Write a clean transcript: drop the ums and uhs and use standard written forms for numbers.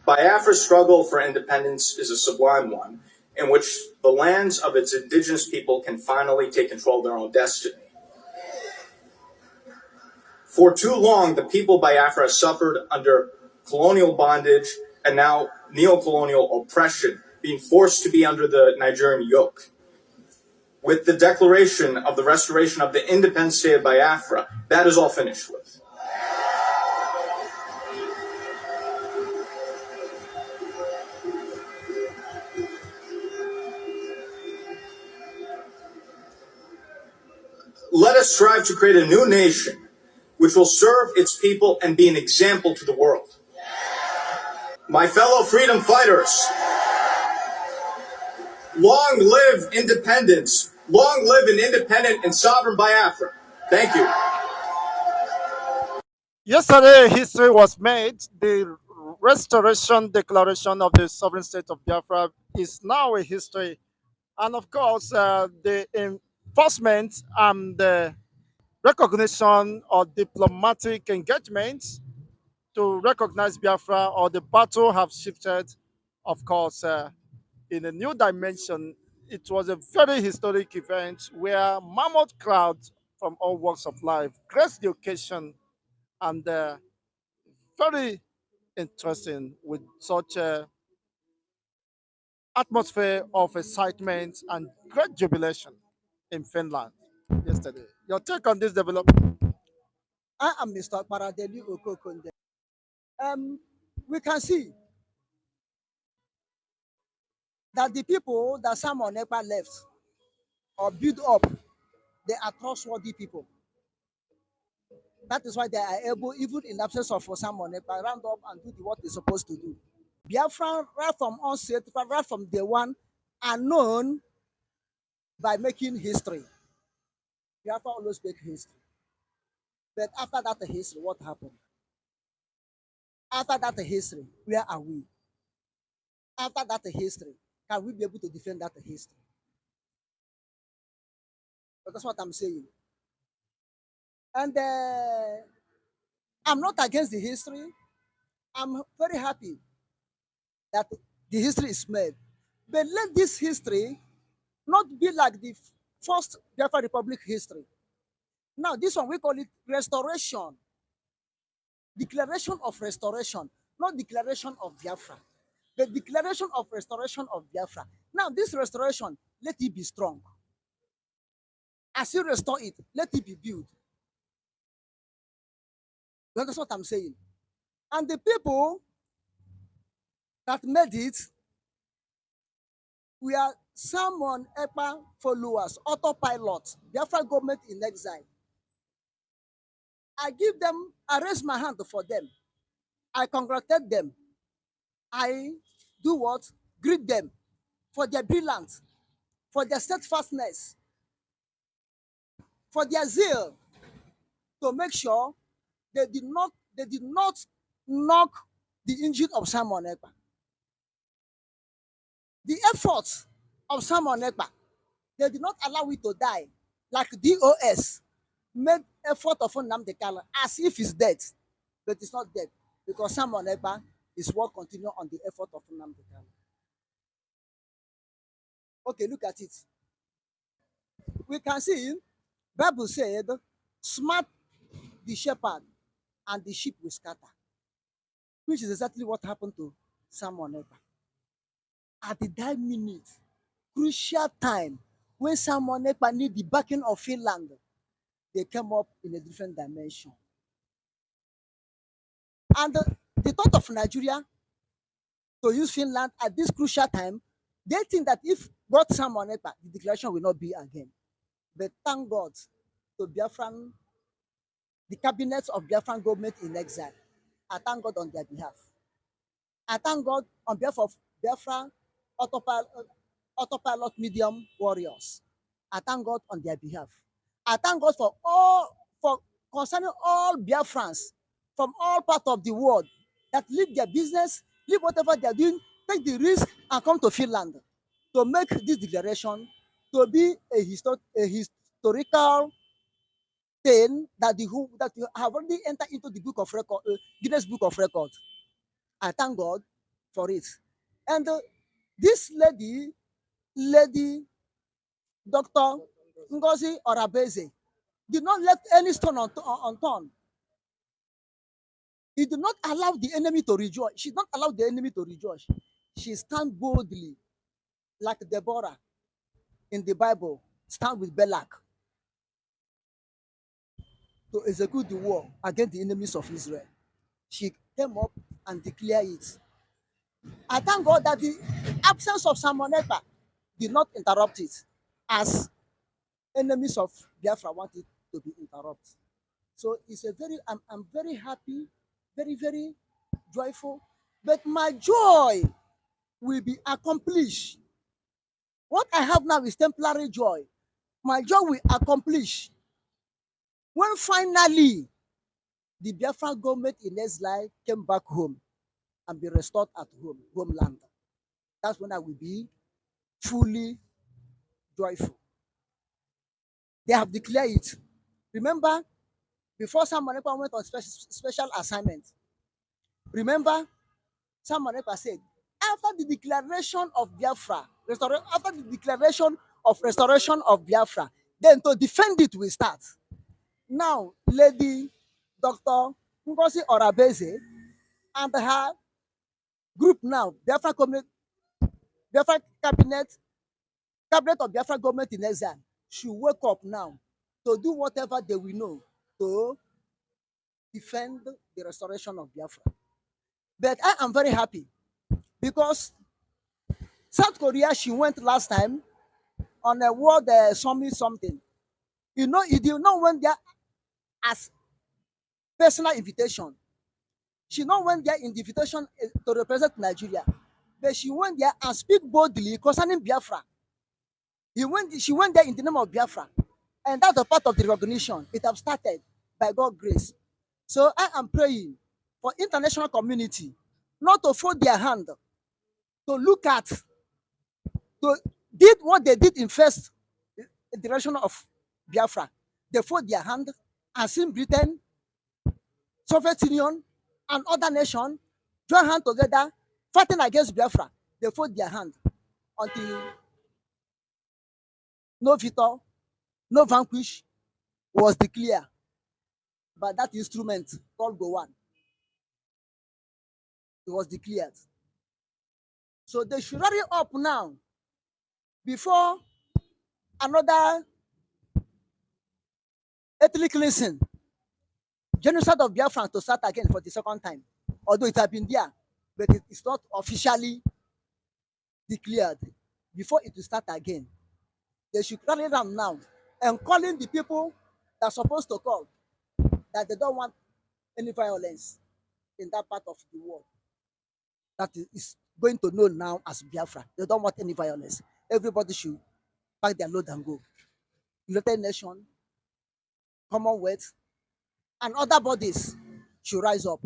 Biafra's struggle for independence is a sublime one, in which the lands of its indigenous people can finally take control of their own destiny. For too long, the people of Biafra suffered under colonial bondage and now neo-colonial oppression, being forced to be under the Nigerian yoke. With the declaration of the restoration of the independent state of Biafra, that is all finished with. Let us strive to create a new nation which will serve its people and be an example to the world. My fellow freedom fighters, long live independence. Long live an independent and sovereign Biafra. Thank you. Yesterday, history was made. The Restoration Declaration of the Sovereign State of Biafra is now a history. And of course, the enforcement and the recognition or diplomatic engagements to recognize Biafra or the battle have shifted, of course, in a new dimension. It was a very historic event where mammoth crowds from all walks of life graced the occasion, and very interesting with such a atmosphere of excitement and great jubilation in Finland yesterday. Your take on this development? I am Mr. Paradeli Okokonde. We can see that the people that Simon Ekpa left or built up, they are trustworthy people. That is why they are able, even in absence of Simon Ekpa, round up and do what they're supposed to do. Biafra, right from onset, right from day one, are known by making history. Biafra always make history. But after that history, what happened? After that history, where are we? After that history, can we be able to defend that history? But that's what I'm saying. And I'm not against the history. I'm very happy that the history is made. But let this history not be like the first Biafra Republic history. Now, this one, we call it restoration. Declaration of restoration, not declaration of Biafra. The declaration of restoration of Biafra. Now, this restoration, let it be strong. As you restore it, let it be built. That's what I'm saying. And the people that made it, we are Simon Ekpa followers, autopilots, Biafra government in exile. I give them, I raise my hand for them. I congratulate them. I do what? Greet them for their brilliance, for their steadfastness, for their zeal to make sure they did not knock the engine of Simon Ekpa. The efforts of Simon Ekpa, they did not allow it to die, like DOS made effort of Nnamdi Kanu as if he's dead, but it's not dead because Simon Ekpa is what continue on the effort of Nnamdi Kanu. Okay, look at it. We can see Bible said, "Smart the shepherd, and the sheep will scatter," which is exactly what happened to Simon Ekpa. At the that minute, crucial time, when Simon Ekpa need the backing of Finland, they came up in a different dimension. And the thought of Nigeria to use Finland at this crucial time, they think that if God Simon Ekpa, the declaration will not be again. But thank God to Biafran, the cabinets of Biafran government in exile. I thank God on their behalf. I thank God on behalf of Biafra autopilot medium warriors. I thank God on their behalf. I thank God for concerning all Biafrans from all parts of the world that leave their business, leave whatever they're doing, take the risk and come to Finland to make this declaration to be a historical thing that that you have already entered into the book of record, Guinness Book of Records. I thank God for it. And this lady, Dr. Ngozi Orabeze, did not let any stone unturned. He did not allow the enemy to rejoice. She did not allow the enemy to rejoice. She stand boldly, like Deborah in the Bible, stand with Balak to execute the war against the enemies of Israel. She came up and declared it. I thank God that the absence of Samoneta did not interrupt it, as enemies of Biafra wanted to be interrupted. So it's a very, I'm very happy, very, very joyful. But my joy will be accomplished. What I have now is temporary joy. My joy will accomplish when finally the Biafra government in exile came back home and be restored at home, homeland. That's when I will be fully joyful. They have declared it. Remember, before Sam Manepa went on special assignment, remember, Sam Manepa said, after the declaration of Biafra, after the declaration of restoration of Biafra, then to defend it will start. Now, Lady Dr. Ngozi Orabeze and her group now, Biafra cabinet of Biafra government in exile, should wake up now to do whatever they will know to defend the restoration of Biafra. But I am very happy because South Korea, she went last time on a world summit something. You know, he did not went there as personal invitation. She not went there in the invitation to represent Nigeria, but she went there and speak boldly concerning Biafra. She went there in the name of Biafra, and that's a part of the recognition. It have started by God's grace. So I am praying for international community not to fold their hand, to look at, to did what they did in first direction of Biafra. They fold their hand and see Britain, Soviet Union, and other nations join hands together fighting against Biafra. They fold their hand until no victor, no vanquish was declared by that instrument called Gowan. It was declared. So they should hurry up now before another ethnic cleansing, genocide of Biafra to start again for the second time. Although it had been there, but it is not officially declared. Before it will start again, they should rally around now and calling the people that are supposed to call, that they don't want any violence in that part of the world that is going to know now as Biafra. They don't want any violence. Everybody should pack their load and go. United Nations, Commonwealth, and other bodies should rise up